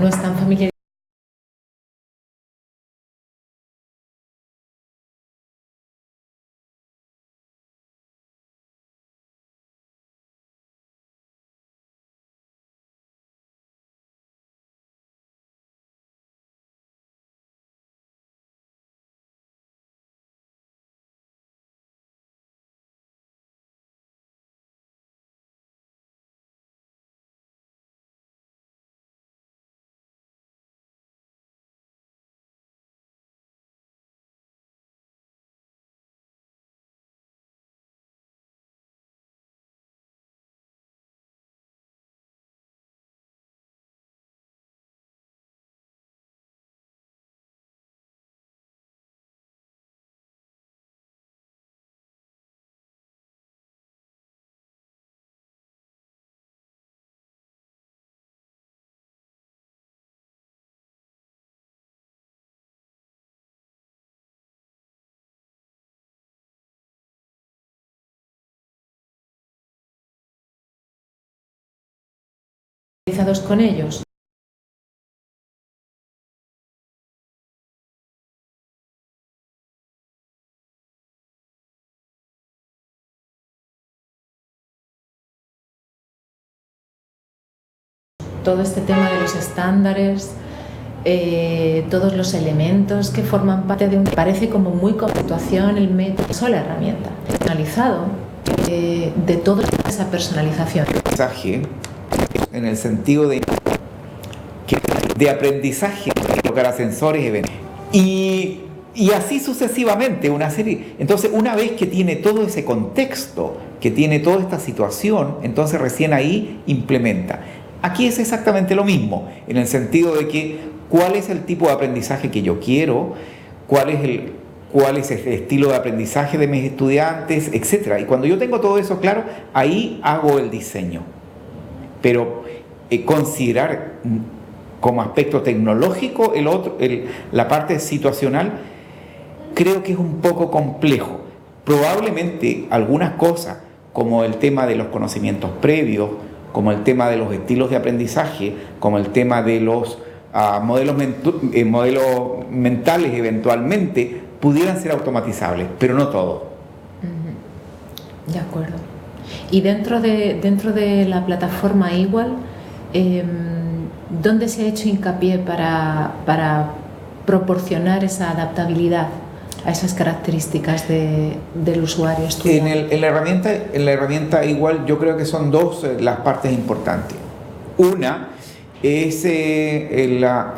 no están familiarizados con ellos. Todo este tema de los estándares, todos los elementos que forman parte de un... Parece como muy conceptuación el método, sola herramienta, personalizado, de toda esa personalización. En el sentido de aprendizaje, colocar ascensores, eventos. Y así sucesivamente, una serie. Entonces, una vez que tiene todo ese contexto, que tiene toda esta situación, entonces recién ahí implementa. Aquí es exactamente lo mismo, en el sentido de que cuál es el tipo de aprendizaje que yo quiero, cuál es el estilo de aprendizaje de mis estudiantes, etc. Y cuando yo tengo todo eso claro, ahí hago el diseño. Pero considerar como aspecto tecnológico la parte situacional, creo que es un poco complejo. Probablemente algunas cosas, como el tema de los conocimientos previos, como el tema de los estilos de aprendizaje, como el tema de los modelos mentales eventualmente, pudieran ser automatizables, pero no todo. De acuerdo. Y dentro de la plataforma Igual, ¿dónde se ha hecho hincapié para proporcionar esa adaptabilidad a esas características del usuario estudiante? En la herramienta Igual yo creo que son dos las partes importantes. Una es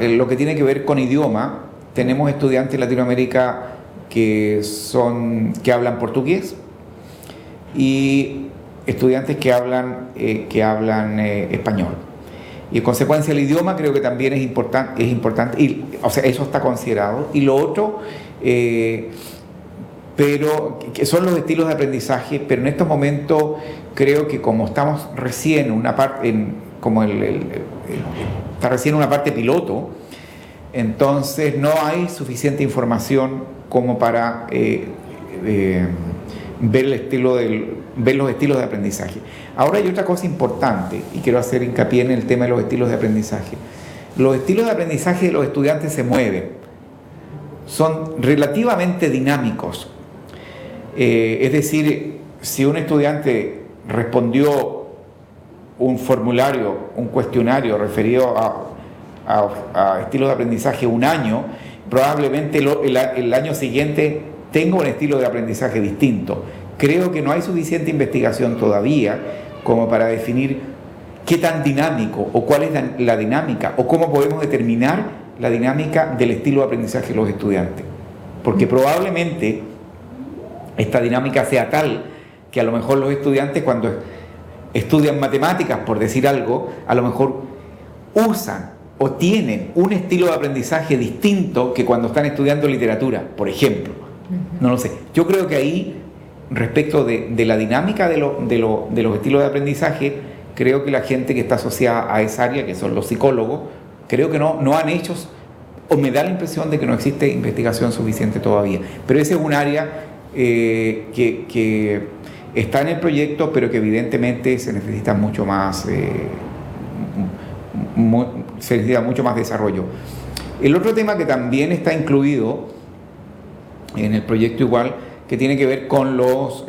lo que tiene que ver con idioma. Tenemos estudiantes en Latinoamérica que hablan portugués y estudiantes que hablan español. Y en consecuencia el idioma creo que también es importante, o sea, eso está considerado. Y lo otro, pero que son los estilos de aprendizaje, pero en estos momentos creo que como estamos recién está recién una parte piloto, entonces no hay suficiente información como para ver los estilos de aprendizaje. Ahora hay otra cosa importante y quiero hacer hincapié en el tema de los estilos de aprendizaje. Los estilos de aprendizaje de los estudiantes se mueven, son relativamente dinámicos. Es decir, si un estudiante respondió un formulario, un cuestionario referido a estilos de aprendizaje un año, probablemente el año siguiente tenga un estilo de aprendizaje distinto. Creo que no hay suficiente investigación todavía como para definir qué tan dinámico o cuál es la dinámica o cómo podemos determinar la dinámica del estilo de aprendizaje de los estudiantes. Porque probablemente esta dinámica sea tal que a lo mejor los estudiantes cuando estudian matemáticas, por decir algo, a lo mejor usan o tienen un estilo de aprendizaje distinto que cuando están estudiando literatura, por ejemplo. No lo sé. Yo creo que ahí, respecto de la dinámica de los estilos de aprendizaje, creo que la gente que está asociada a esa área, que son los psicólogos, creo que no han hecho, o me da la impresión de que no existe investigación suficiente todavía. Pero ese es un área que está en el proyecto, pero que evidentemente se necesita mucho más, se necesita mucho más desarrollo. El otro tema que también está incluido en el proyecto igual, que tiene que ver con los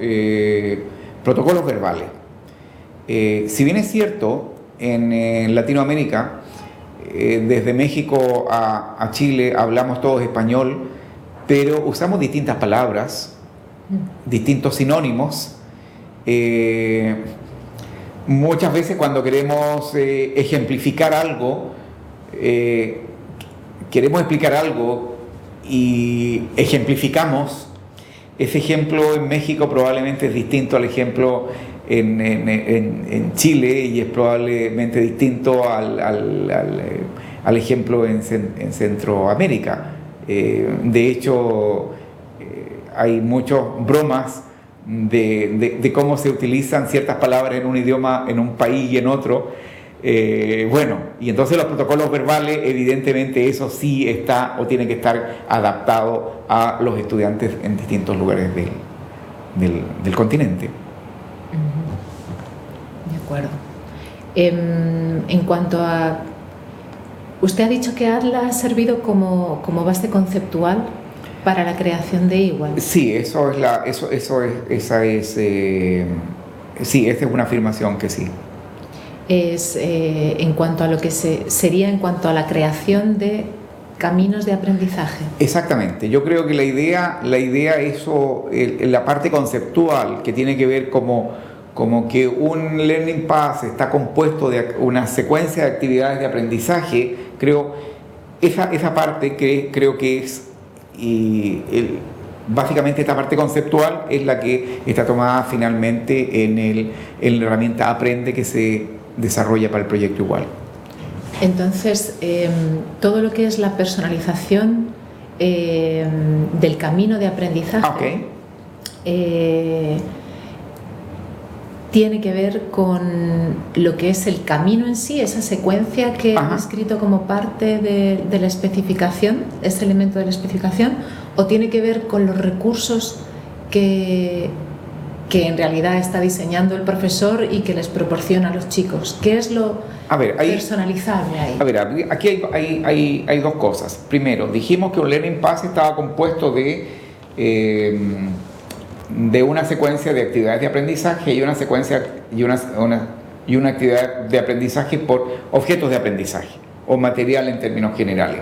protocolos verbales. Si bien es cierto, en Latinoamérica, desde México a Chile hablamos todos español, pero usamos distintas palabras, distintos sinónimos. Muchas veces cuando queremos ejemplificar algo, queremos explicar algo y ejemplificamos. Ese ejemplo en México probablemente es distinto al ejemplo en Chile, y es probablemente distinto al ejemplo en Centroamérica. De hecho, hay muchas bromas de cómo se utilizan ciertas palabras en un idioma, en un país y en otro. Bueno, y entonces los protocolos verbales, evidentemente eso sí está o tiene que estar adaptado a los estudiantes en distintos lugares del continente. De acuerdo. En cuanto a... Usted ha dicho que ADLA ha servido como base conceptual para la creación de Igual. Sí, sí, esta es una afirmación que sí. Es en cuanto a lo que sería en cuanto a la creación de caminos de aprendizaje. Exactamente, yo creo que la idea la parte conceptual, que tiene que ver como que un Learning Path está compuesto de una secuencia de actividades de aprendizaje, esa parte que creo que es, básicamente esta parte conceptual es la que está tomada finalmente en la herramienta Aprende, que se desarrolla para el proyecto Igual. Entonces, todo lo que es la personalización del camino de aprendizaje tiene que ver con lo que es el camino en sí, esa secuencia que he escrito como parte de la especificación, ese elemento de la especificación, o tiene que ver con los recursos que en realidad está diseñando el profesor y que les proporciona a los chicos. ¿Qué es lo personalizable ahí? A ver, aquí hay dos cosas. Primero, dijimos que un Learning Path estaba compuesto de una secuencia de actividades de aprendizaje y una actividad de aprendizaje por objetos de aprendizaje o material en términos generales.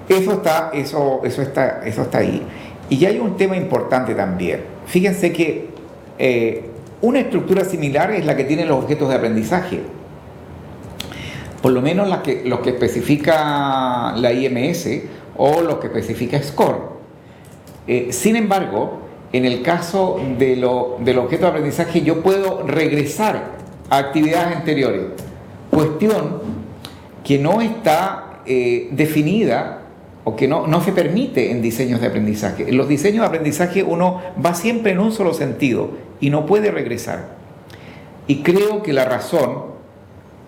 Eso está ahí. Y ya hay un tema importante también. Fíjense que una estructura similar es la que tienen los objetos de aprendizaje, por lo menos los que especifica la IMS o los que especifica SCORE. Sin embargo, en el caso del objeto de aprendizaje, yo puedo regresar a actividades anteriores, cuestión que no está definida o que no se permite en diseños de aprendizaje. En los diseños de aprendizaje uno va siempre en un solo sentido y no puede regresar. Y creo que la razón,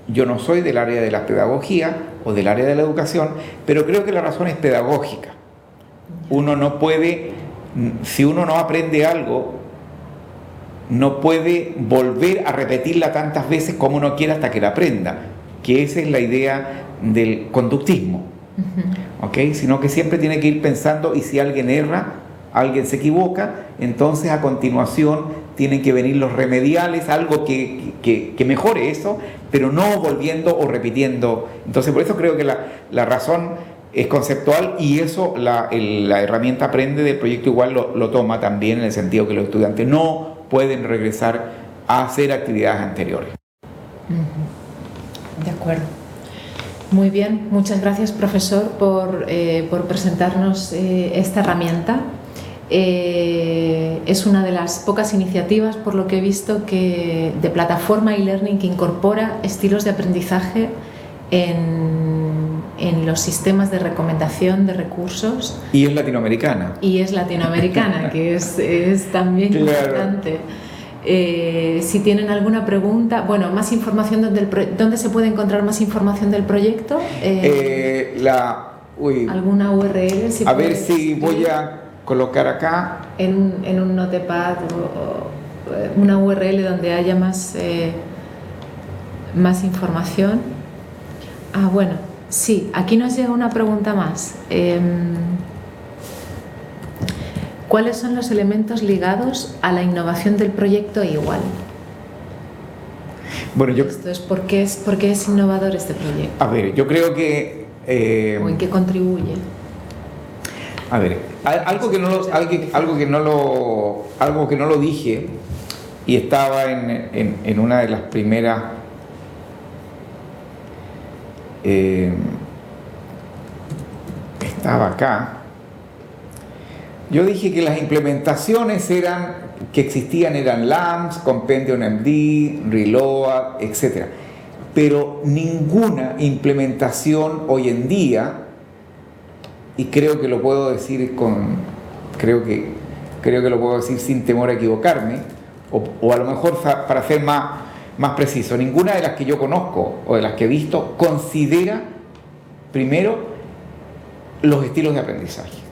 yo no soy del área de la pedagogía o del área de la educación, pero creo que la razón es pedagógica. Uno no puede, si uno no aprende algo, no puede volver a repetirla tantas veces como uno quiera hasta que la aprenda, que esa es la idea del conductismo. Sino que siempre tiene que ir pensando, y si alguien erra, alguien se equivoca, entonces a continuación tienen que venir los remediales, algo que mejore eso, pero no volviendo o repitiendo. Entonces por eso creo que la razón es conceptual, y eso la herramienta Aprende del proyecto Igual lo toma también, en el sentido que los estudiantes no pueden regresar a hacer actividades anteriores. De acuerdo. Muy bien, muchas gracias, profesor, por presentarnos esta herramienta. Es una de las pocas iniciativas, por lo que he visto, de plataforma e-learning que incorpora estilos de aprendizaje en los sistemas de recomendación de recursos. Y es latinoamericana. Que es también importante. Si tienen alguna pregunta, más información, ¿dónde se puede encontrar más información del proyecto? ¿Alguna URL? A ver si voy a colocar acá. En un notepad o una URL donde haya más información. Bueno, sí, aquí nos llega una pregunta más. ¿Cuáles son los elementos ligados a la innovación del proyecto igual? Bueno, Esto es ¿por qué es innovador este proyecto? A ver, yo creo que... ¿O en qué contribuye? A ver, algo que no lo dije, y estaba en una de las primeras estaba acá. Yo dije que las implementaciones que existían eran LAMS, Compendium MD, Reload, etc. Pero ninguna implementación hoy en día, y creo que lo puedo decir creo que lo puedo decir sin temor a equivocarme, o a lo mejor para ser más preciso, ninguna de las que yo conozco o de las que he visto considera primero los estilos de aprendizaje.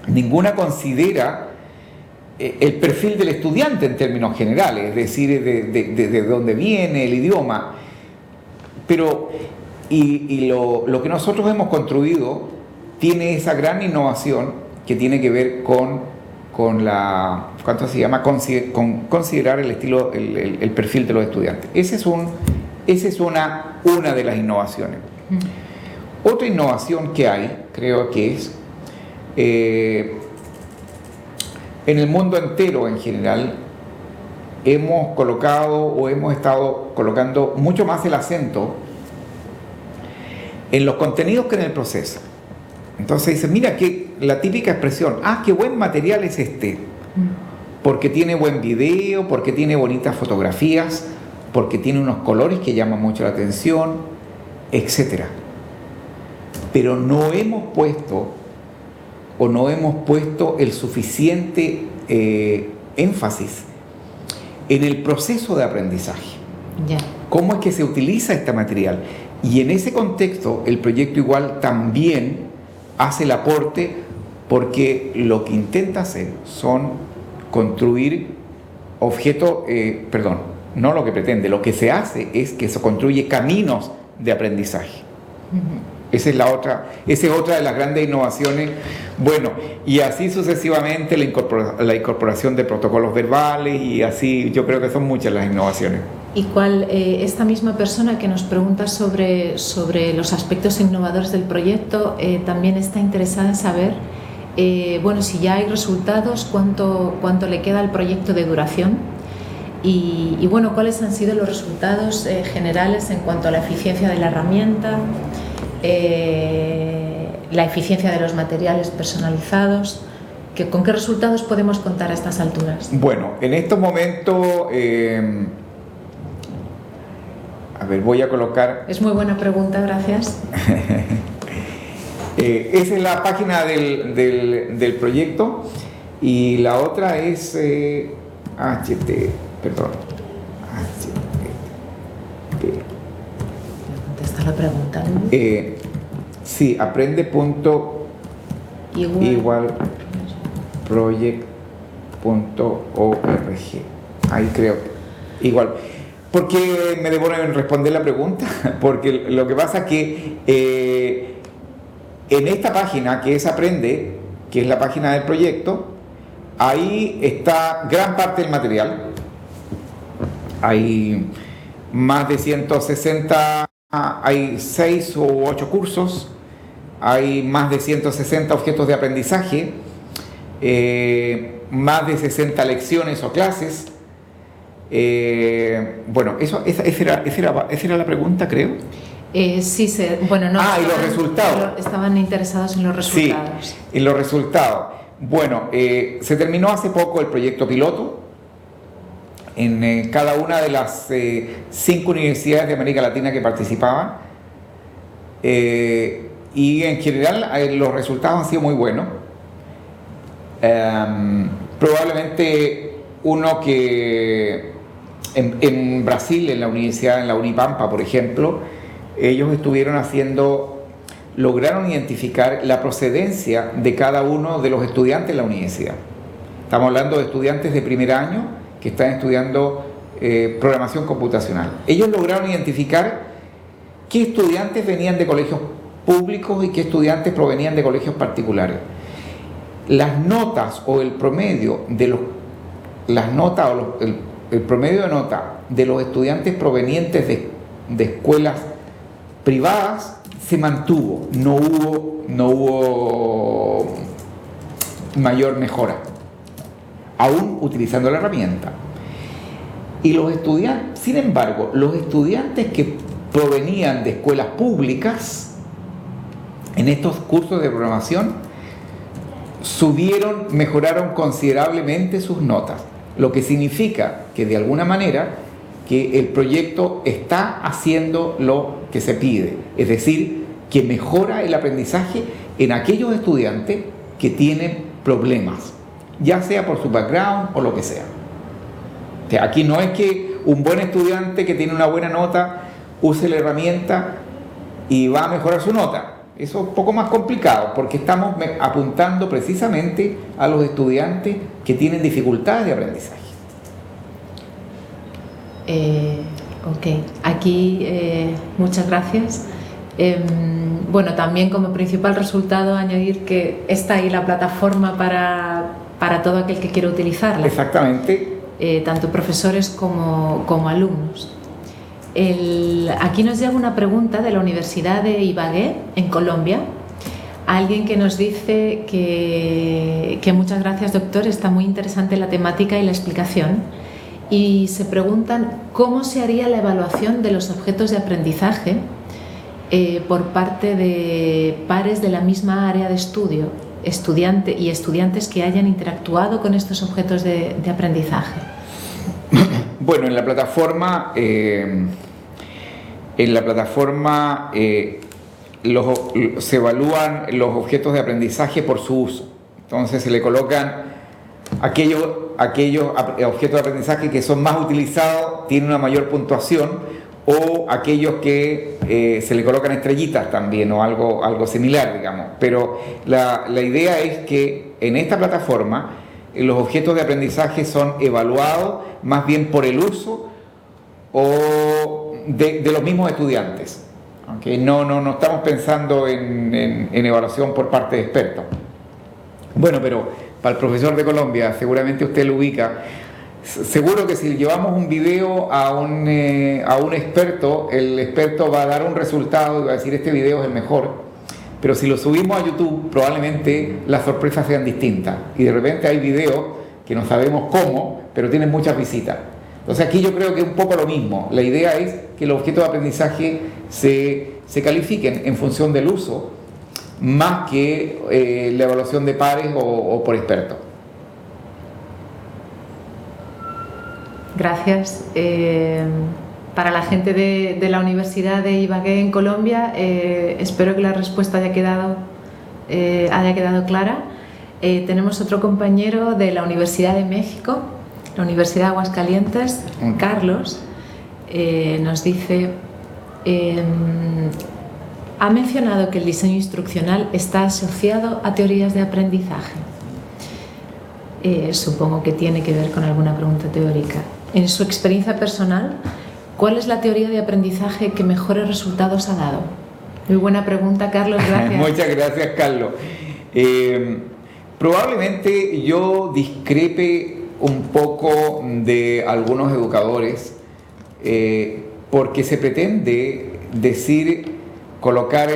Ninguna considera el perfil del estudiante en términos generales, es decir, de dónde viene el idioma. Pero lo que nosotros hemos construido tiene esa gran innovación que tiene que ver con ¿cuánto se llama? Con considerar el estilo, el perfil de los estudiantes. Esa es una de las innovaciones. Otra innovación que hay, creo que es en el mundo entero en general, hemos colocado o hemos estado colocando mucho más el acento en los contenidos que en el proceso. Entonces dice, mira que la típica expresión, qué buen material es este, porque tiene buen video, porque tiene bonitas fotografías, porque tiene unos colores que llaman mucho la atención, etc. Pero no hemos puesto el suficiente énfasis en el proceso de aprendizaje. Ya. ¿Cómo es que se utiliza este material? Y en ese contexto, el proyecto igual también hace el aporte, porque lo que intenta hacer son construir objetos, no lo que pretende, lo que se hace es que se construye caminos de aprendizaje. Esa es otra de las grandes innovaciones. Bueno, y así sucesivamente la incorporación de protocolos verbales, y así yo creo que son muchas las innovaciones. ¿Y esta misma persona que nos pregunta sobre los aspectos innovadores del proyecto también está interesada en saber, si ya hay resultados, cuánto le queda al proyecto de duración? Y cuáles han sido los resultados generales en cuanto a la eficiencia de la herramienta, la eficiencia de los materiales personalizados? ¿Con qué resultados podemos contar a estas alturas? Bueno, en estos momentos, voy a colocar... Es muy buena pregunta, gracias. Esa es la página del proyecto, y la otra es HTTP. Contesta la pregunta, ¿no? Sí, aprende.igualproject.org. Ahí creo. Igual. ¿Por qué me demoro en responder la pregunta? Porque lo que pasa es que en esta página, que es Aprende, que es la página del proyecto, ahí está gran parte del material. Hay más de 160, hay 6 u 8 cursos, hay más de 160 objetos de aprendizaje, más de 60 lecciones o clases. Esa era la pregunta, creo. Sí, y los resultados. Estaban interesados en los resultados. Sí, en los resultados. Bueno, se terminó hace poco el proyecto piloto en cada una de las 5 universidades de América Latina que participaban, y en general los resultados han sido muy buenos. Probablemente uno que en Brasil, en la Unipampa, por ejemplo, ellos lograron identificar la procedencia de cada uno de los estudiantes de la universidad. Estamos hablando de estudiantes de primer año que están estudiando programación computacional. Ellos lograron identificar qué estudiantes venían de colegios públicos y qué estudiantes provenían de colegios particulares. Las notas o el promedio de el promedio de nota de los estudiantes provenientes de escuelas privadas se mantuvo, no hubo mayor mejora, aún utilizando la herramienta. Y los estudiantes, sin embargo, los estudiantes que provenían de escuelas públicas en estos cursos de programación mejoraron considerablemente sus notas, lo que significa que de alguna manera que el proyecto está haciendo lo que se pide, es decir, que mejora el aprendizaje en aquellos estudiantes que tienen problemas, ya sea por su background o lo que sea. O sea, aquí no es que un buen estudiante que tiene una buena nota use la herramienta y va a mejorar su nota. Eso es un poco más complicado porque estamos apuntando precisamente a los estudiantes que tienen dificultades de aprendizaje. Ok, aquí muchas gracias. Bueno, también como principal resultado añadir que está ahí la plataforma para todo aquel que quiera utilizarla. Exactamente. Tanto profesores como alumnos. Aquí nos llega una pregunta de la Universidad de Ibagué, en Colombia. Alguien que nos dice que muchas gracias, doctor, está muy interesante la temática y la explicación. Y se preguntan cómo se haría la evaluación de los objetos de aprendizaje por parte de pares de la misma área de estudio, estudiantes que hayan interactuado con estos objetos de aprendizaje. Bueno, en la plataforma se evalúan los objetos de aprendizaje por su uso. Entonces se le colocan aquellos objetos de aprendizaje que son más utilizados, tienen una mayor puntuación, o aquellos que se le colocan estrellitas también o algo similar, digamos. Pero la idea es que en esta plataforma los objetos de aprendizaje son evaluados más bien por el uso o de los mismos estudiantes. ¿Okay? No estamos pensando en evaluación por parte de expertos. Bueno, pero para el profesor de Colombia, seguramente usted lo ubica. Seguro que si llevamos un video a un experto, el experto va a dar un resultado y va a decir este video es el mejor. Pero si lo subimos a YouTube, probablemente las sorpresas sean distintas. Y de repente hay videos que no sabemos cómo, pero tienen muchas visitas. Entonces aquí yo creo que es un poco lo mismo. La idea es que los objetos de aprendizaje se califiquen en función del uso, más que la evaluación de pares o por expertos. Gracias. Para la gente de la Universidad de Ibagué en Colombia, espero que la respuesta haya quedado clara. Tenemos otro compañero de la Universidad de México, la Universidad de Aguascalientes, Carlos, nos dice, ha mencionado que el diseño instruccional está asociado a teorías de aprendizaje. Supongo que tiene que ver con alguna pregunta teórica. En su experiencia personal, ¿cuál es la teoría de aprendizaje que mejores resultados ha dado? Muy buena pregunta, Carlos, gracias. Muchas gracias, Carlos. Probablemente yo discrepe un poco de algunos educadores porque se pretende colocar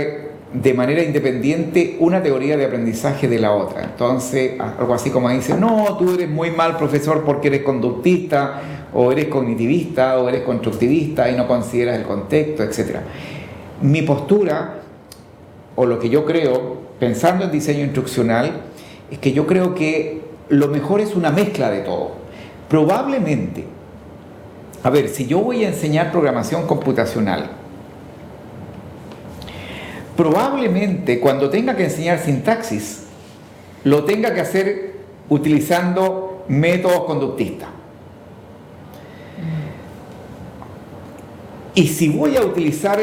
de manera independiente una teoría de aprendizaje de la otra. Entonces, algo así como dice, no, tú eres muy mal profesor porque eres conductista, o eres cognitivista, o eres constructivista y no consideras el contexto, etc. Mi postura, o lo que yo creo, pensando en diseño instruccional, es que yo creo que lo mejor es una mezcla de todo. Probablemente, a ver, si yo voy a enseñar programación computacional, probablemente cuando tenga que enseñar sintaxis, lo tenga que hacer utilizando métodos conductistas. Y si voy a utilizar,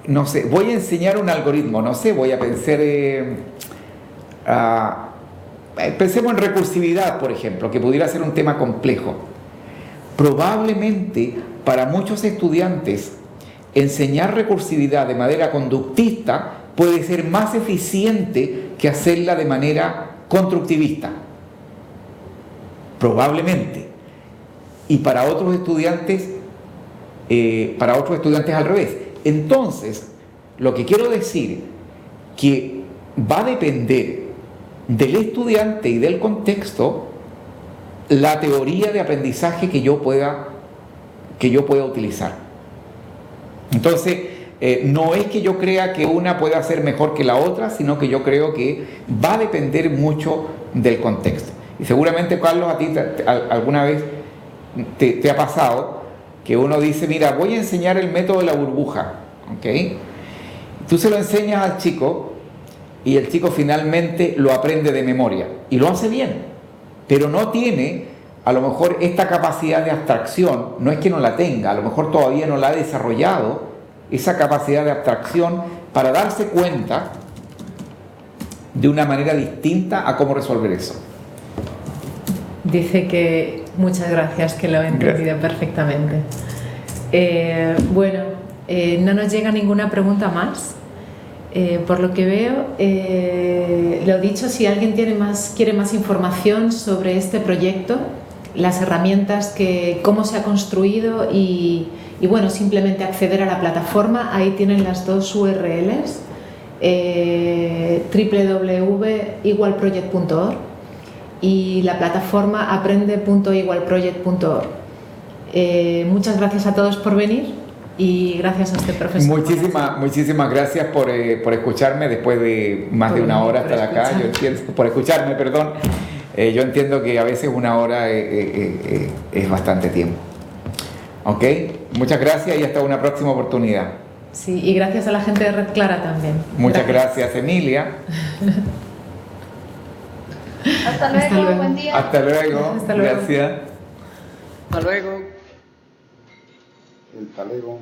no sé, voy a enseñar un algoritmo, no sé, voy a pensar, pensemos en recursividad, por ejemplo, que pudiera ser un tema complejo. Probablemente para muchos estudiantes enseñar recursividad de manera conductista puede ser más eficiente que hacerla de manera constructivista. Probablemente. Y para otros estudiantes al revés. Entonces, lo que quiero decir que va a depender del estudiante y del contexto la teoría de aprendizaje que yo pueda utilizar. Entonces, no es que yo crea que una pueda ser mejor que la otra, sino que yo creo que va a depender mucho del contexto. Y seguramente, Carlos, a ti alguna vez te ha pasado que uno dice, mira, voy a enseñar el método de la burbuja, ¿ok? Tú se lo enseñas al chico y el chico finalmente lo aprende de memoria y lo hace bien, pero no tiene a lo mejor esta capacidad de abstracción, no es que no la tenga, a lo mejor todavía no la ha desarrollado, esa capacidad de abstracción para darse cuenta de una manera distinta a cómo resolver eso. Dice que muchas gracias, que lo he entendido perfectamente. No nos llega ninguna pregunta más. Por lo que veo, lo dicho, si alguien quiere más información sobre este proyecto, las herramientas, cómo se ha construido y bueno, simplemente acceder a la plataforma, ahí tienen las dos URLs, www.igualproject.org y la plataforma aprende.igualproject.org. Muchas gracias a todos por venir y gracias a este profesor. Muchísimas gracias por escucharme después de más de una hora estar acá. Yo entiendo, por escucharme, perdón. Yo entiendo que a veces una hora es bastante tiempo. ¿Ok? Muchas gracias y hasta una próxima oportunidad. Sí, y gracias a la gente de Red Clara también. Muchas gracias, Emilia. Hasta luego, buen día. Hasta luego. Hasta luego. Gracias. Hasta luego. Hasta luego.